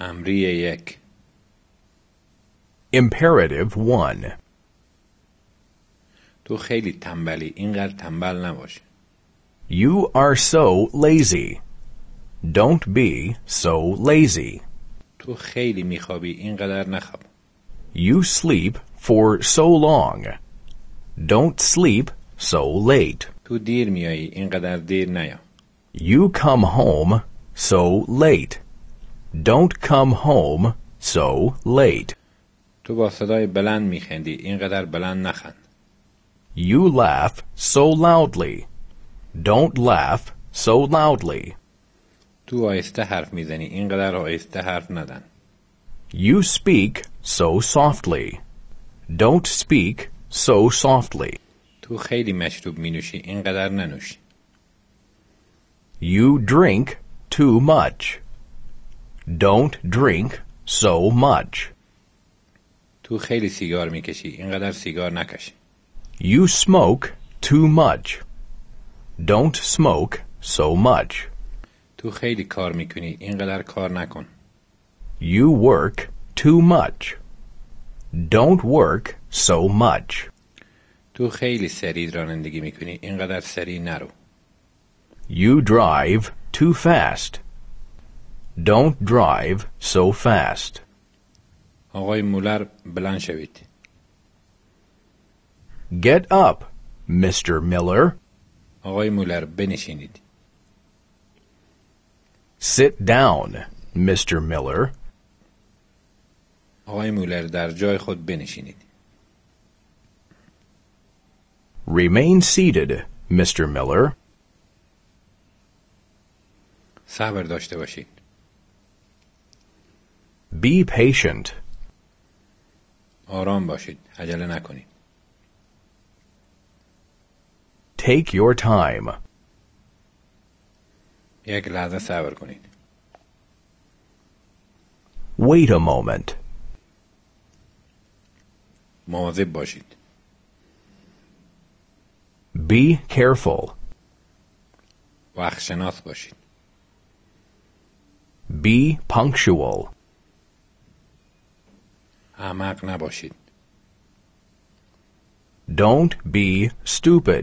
امری یک. Imperative 1. تو خیلی تنبلی، اینقدر تنبل نباش. You are so lazy. Don't be so lazy. تو خیلی میخوابی، اینقدر نخواب. You sleep for so long. Don't sleep so late. تو دیر میایی، اینقدر دیر نیا. You come home so late. Don't come home so late. تو با صدای بلند میخندی، اینقدر بلند نخند. You laugh so loudly. Don't laugh so loudly. تو آهسته حرف میزنی، اینقدر آهسته حرف نزن. You speak so softly. Don't speak so softly. تو خیلی مشروب مینوشی، اینقدر ننوش. You drink too much. Don't drink so much. تو خیلی سیگار میکشی، اینقدر سیگار نکش. You smoke too much. Don't smoke so much. تو خیلی کار میکنی، اینقدر کار نکن. You work too much. Don't work so much. تو خیلی سریع رانندگی میکنی، اینقدر سریع نرو. You drive too fast. Don't drive so fast. آقای مولر، بلند شوید. Get up, Mr. Miller. آقای مولر، بنشینید. Sit down, Mr. Miller. آقای مولر، در جای خود بنشینید. Remain seated, Mr. Miller. صبر داشته باشید. Be patient. آرام باشید، عجله نکنید. Take your time. یک لحظه صبر کنید. Wait a moment. مواظب باشید. Be careful. وقت شناس باشید. Be punctual. احمق نباشید. Don't be stupid.